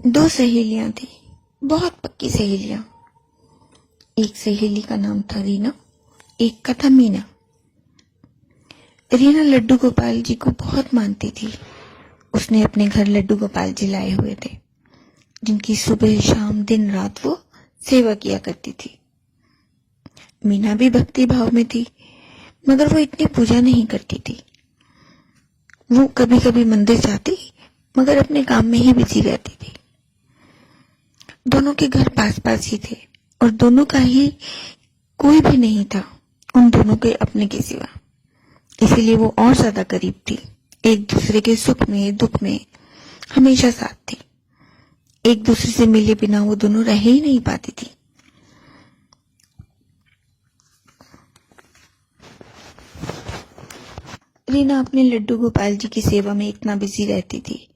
दो सहेलियां थी, बहुत पक्की सहेलियां। एक सहेली का नाम था रीना, एक का था मीना। रीना लड्डू गोपाल जी को बहुत मानती थी। उसने अपने घर लड्डू गोपाल जी लाए हुए थे, जिनकी सुबह शाम दिन रात वो सेवा किया करती थी। मीना भी भक्ति भाव में थी, मगर वो इतनी पूजा नहीं करती थी। वो कभी कभी मंदिर जाती, मगर अपने काम में ही बिजी रहती थी। दोनों के घर पास पास ही थे और दोनों का ही कोई भी नहीं था उन दोनों के अपने के सिवा। इसीलिए वो और ज्यादा करीब थी। एक दूसरे के सुख में दुख में हमेशा साथ थी। एक दूसरे से मिले बिना वो दोनों रह ही नहीं पाती थी। रीना अपने लड्डू गोपाल जी की सेवा में इतना बिजी रहती थी।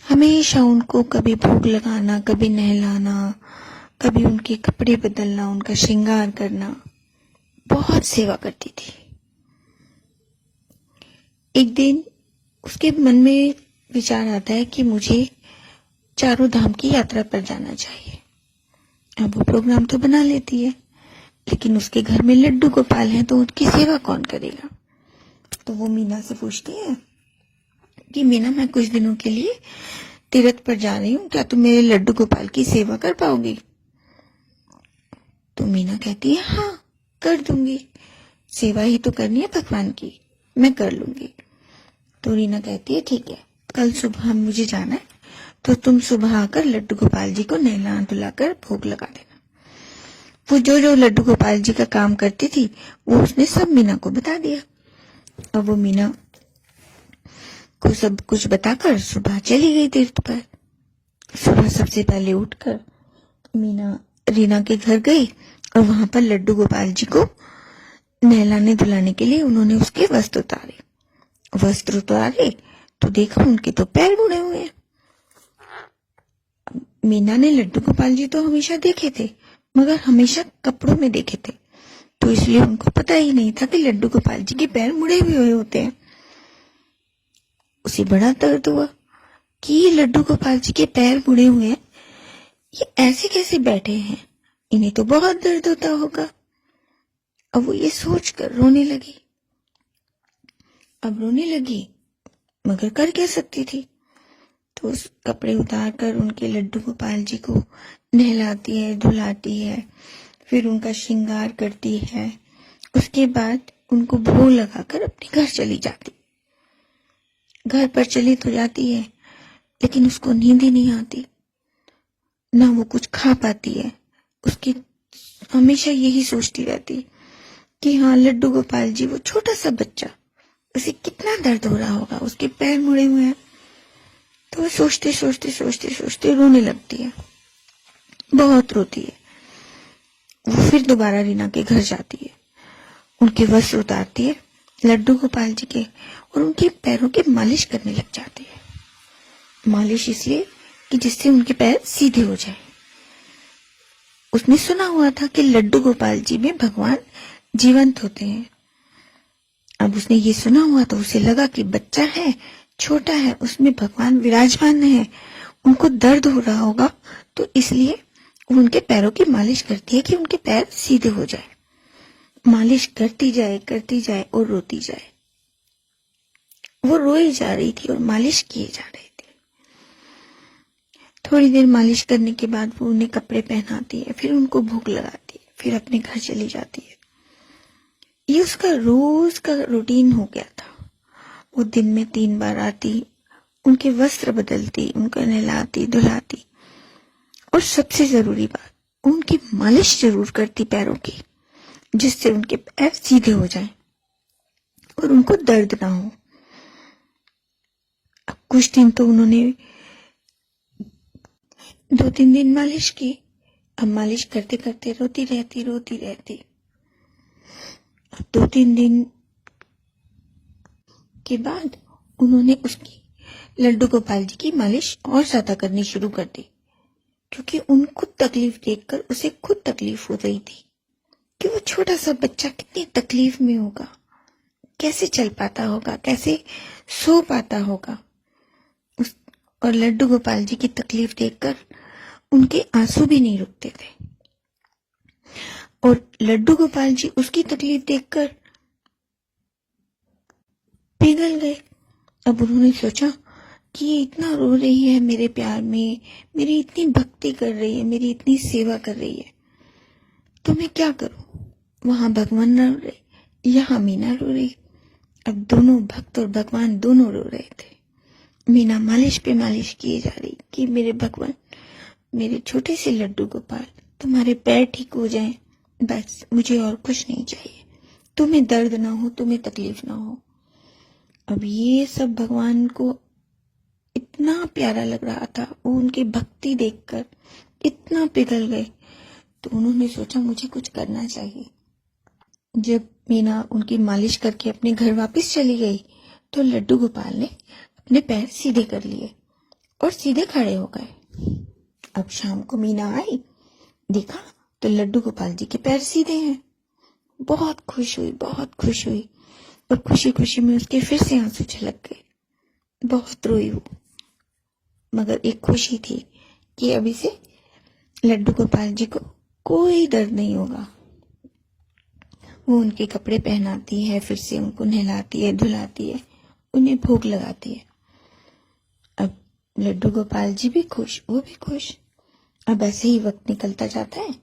हमेशा उनको कभी भोग लगाना, कभी नहलाना, कभी उनके कपड़े बदलना, उनका श्रृंगार करना, बहुत सेवा करती थी। एक दिन उसके मन में विचार आता है कि मुझे चारों धाम की यात्रा पर जाना चाहिए। अब वो प्रोग्राम तो बना लेती है, लेकिन उसके घर में लड्डू गोपाल हैं तो उनकी सेवा कौन करेगा। तो वो मीना से पूछती है कि मीना, मैं कुछ दिनों के लिए तीर्थ पर जा रही हूँ, क्या तुम मेरे लड्डू गोपाल की सेवा कर पाओगी। तो मीना कहती है, हाँ कर दूंगी, सेवा ही तो करनी है भगवान की, मैं कर लूंगी। तो रीना कहती है, ठीक है, कल सुबह मुझे जाना है, तो तुम सुबह आकर लड्डू गोपाल जी को नहला धुलाकर भोग लगा देना। वो जो जो लड्डू गोपाल जी का काम करती थी वो उसने सब मीना को बता दिया। अब वो मीना को सब कुछ बताकर सुबह चली गई तीर्थ पर। सुबह सबसे पहले उठकर मीना रीना के घर गई और वहां पर लड्डू गोपाल जी को नहलाने धुलाने के लिए उन्होंने उसके वस्त्र उतारे तो देखा उनके तो पैर मुड़े हुए हैं। मीना ने लड्डू गोपाल जी तो हमेशा देखे थे, मगर हमेशा कपड़ों में देखे थे, तो इसलिए उनको पता ही नहीं था कि लड्डू गोपाल जी के पैर मुड़े हुए होते हैं। उसे बड़ा दर्द हुआ कि ये लड्डू गोपाल जी के पैर मुड़े हुए हैं, ये ऐसे कैसे बैठे हैं, इन्हें तो बहुत दर्द होता होगा। अब वो ये सोचकर रोने लगी। अब रोने लगी, मगर कर क्या सकती थी। तो उस कपड़े उतार कर उनके लड्डू गोपाल जी को नहलाती है, धुलाती है, फिर उनका श्रृंगार करती है। उसके बाद उनको भोग लगाकर अपने घर चली जाती। घर पर चली तो जाती है, लेकिन उसको नींद ही नहीं आती, ना वो कुछ खा पाती है। उसकी हमेशा यही सोचती रहती कि हाँ, लड्डू गोपाल जी, वो छोटा सा बच्चा, उसे कितना दर्द हो रहा होगा, उसके पैर मुड़े हुए हैं। तो वो सोचते सोचते सोचते सोचते रोने लगती है, बहुत रोती है। वो फिर दोबारा रीना के घर जाती है, उनके वस्त्र उतारती है लड्डू गोपाल जी के और उनके पैरों की मालिश करने लग जाती है। मालिश इसलिए कि जिससे उनके पैर सीधे हो जाए। उसने सुना हुआ था कि लड्डू गोपाल जी में भगवान जीवंत होते हैं। अब उसने ये सुना हुआ तो उसे लगा कि बच्चा है, छोटा है, उसमें भगवान विराजमान है, उनको दर्द हो रहा होगा, तो इसलिए वो उनके पैरों की मालिश करती है कि उनके पैर सीधे हो जाए। मालिश करती जाए और रोती जाए। वो रोई जा रही थी और मालिश किए जा रही थी। थोड़ी देर मालिश करने के बाद वो उन्हें कपड़े पहनाती है, फिर उनको भूख लगाती है, फिर अपने घर चली जाती है। ये उसका रोज का रूटीन हो गया था। वो दिन में 3 बार आती, उनके वस्त्र बदलती, उनको नहलाती धुलाती, और सबसे जरूरी बात, उनकी मालिश जरूर करती पैरों की, जिससे उनके पैर सीधे हो जाएं और उनको दर्द ना हो। अब कुछ दिन तो उन्होंने 2-3 दिन मालिश की। अब मालिश करते करते रोती रहती। अब 2-3 दिन के बाद उन्होंने उसकी लड्डू गोपाल जी की मालिश और ज्यादा करनी शुरू कर दी, क्योंकि उनको तकलीफ देखकर उसे खुद तकलीफ हो रही थी कि वो छोटा सा बच्चा कितनी तकलीफ में होगा, कैसे चल पाता होगा, कैसे सो पाता होगा। और लड्डू गोपाल जी की तकलीफ देखकर उनके आंसू भी नहीं रुकते थे। और लड्डू गोपाल जी उसकी तकलीफ देखकर पिघल गए। अब उन्होंने सोचा कि ये इतना रो रही है मेरे प्यार में, मेरी इतनी भक्ति कर रही है, मेरी इतनी सेवा कर रही है, तो मैं क्या करूं। वहां भगवान रो रहे, यहाँ मीना रो रही। अब दोनों भक्त और भगवान दोनों रो रहे थे। मीना मालिश पे मालिश किए जा रही कि मेरे भगवान, मेरे छोटे से लड्डू गोपाल, तुम्हारे पैर ठीक हो जाएं, बस मुझे और कुछ नहीं चाहिए। तुम्हें दर्द ना हो, तुम्हें तकलीफ ना हो। अब ये सब भगवान को इतना प्यारा लग रहा था, वो उनकी भक्ति देखकर इतना पिघल गए। तो उन्होंने सोचा मुझे कुछ करना चाहिए। जब मीना उनकी मालिश करके अपने घर वापस चली गई तो लड्डू गोपाल ने अपने पैर सीधे कर लिए और सीधे खड़े हो गए। अब शाम को मीना आई, देखा तो लड्डू गोपाल जी के पैर सीधे हैं। बहुत खुश हुई, बहुत खुश हुई, और खुशी खुशी में उसके फिर से आंसू छलक गए। बहुत रोई वो, मगर एक खुशी थी कि अभी से लड्डू गोपाल जी को कोई दर्द नहीं होगा। वो उनके कपड़े पहनाती है, फिर से उनको नहलाती है, धुलाती है, उन्हें भोग लगाती है। अब लड्डू गोपाल जी भी खुश, वो भी खुश। अब ऐसे ही वक्त निकलता जाता है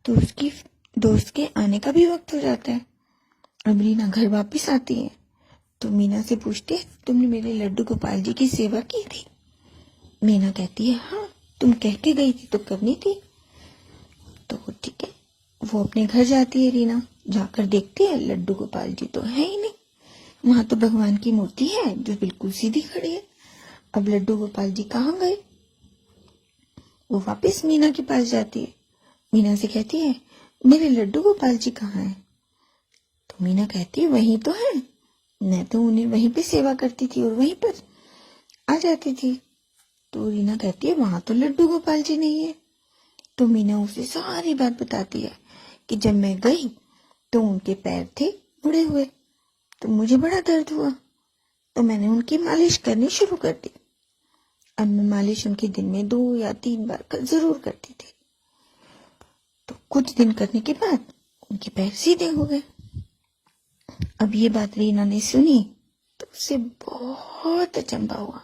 तो उसकी दोस्त के आने का भी वक्त हो जाता है। अब रीना घर वापस आती है तो मीना से पूछती है, तुमने मेरे लड्डू गोपाल जी की सेवा की थी? मीना कहती है, हाँ, तुम कह के गई थी तो करनी थी। तो ठीक है, वो अपने घर जाती है। रीना जाकर देखती है लड्डू गोपाल जी तो है ही नहीं। वहां तो भगवान की मूर्ति है जो बिल्कुल सीधी खड़ी है। अब लड्डू गोपाल जी कहाँ गए? वो वापस मीना के पास जाती है। मीना से कहती है, मेरे लड्डू गोपाल जी कहाँ हैं? तो मीना कहती है, वहीं तो है, मैं तो उन्हें वहीं पे सेवा करती थी और वहीं पर आ जाती थी। तो रीना कहती है, वहां तो लड्डू गोपाल जी नहीं है। तो मीना उसे सारी बात बताती है कि जब मैं गई तो उनके पैर थे मुड़े हुए, तो मुझे बड़ा दर्द हुआ, तो मैंने उनकी मालिश करनी शुरू कर दी। अब मैं मालिश उनके दिन में 2 या 3 बार जरूर करती थी। तो कुछ दिन करने के बाद उनके पैर सीधे हो गए। अब ये बात रीना ने सुनी तो उसे बहुत अचंभा हुआ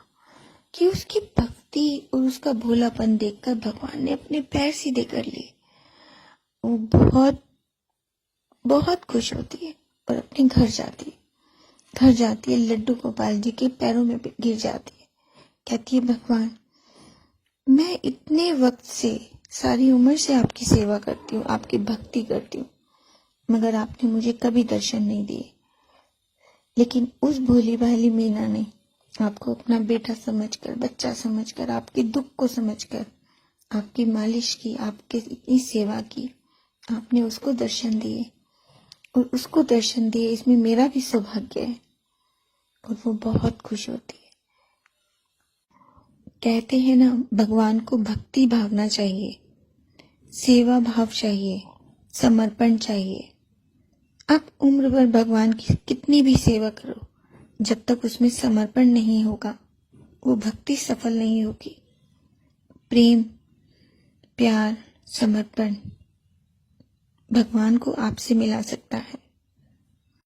कि उसकी भक्ति और उसका भोलापन देखकर भगवान ने अपने पैर सीधे कर लिए। वो बहुत बहुत खुश होती है और अपने घर जाती है, लड्डू गोपाल जी के पैरों में गिर जाती है। कहती है, भगवान, मैं इतने वक्त से, सारी उम्र से आपकी सेवा करती हूँ, आपकी भक्ति करती हूँ, मगर आपने मुझे कभी दर्शन नहीं दिए। लेकिन उस भोली भाली मीना ने आपको अपना बेटा समझकर, बच्चा समझकर, आपके दुख को समझकर आपकी मालिश की, आपकी इतनी सेवा की, आपने उसको दर्शन दिए, और उसको दर्शन दिए इसमें मेरा भी सौभाग्य है। और वो बहुत खुश होती है। कहते हैं ना, भगवान को भक्ति भावना चाहिए, सेवा भाव चाहिए, समर्पण चाहिए। आप उम्र भर भगवान की कितनी भी सेवा करो, जब तक उसमें समर्पण नहीं होगा वो भक्ति सफल नहीं होगी। प्रेम, प्यार, समर्पण भगवान को आपसे मिला सकता है।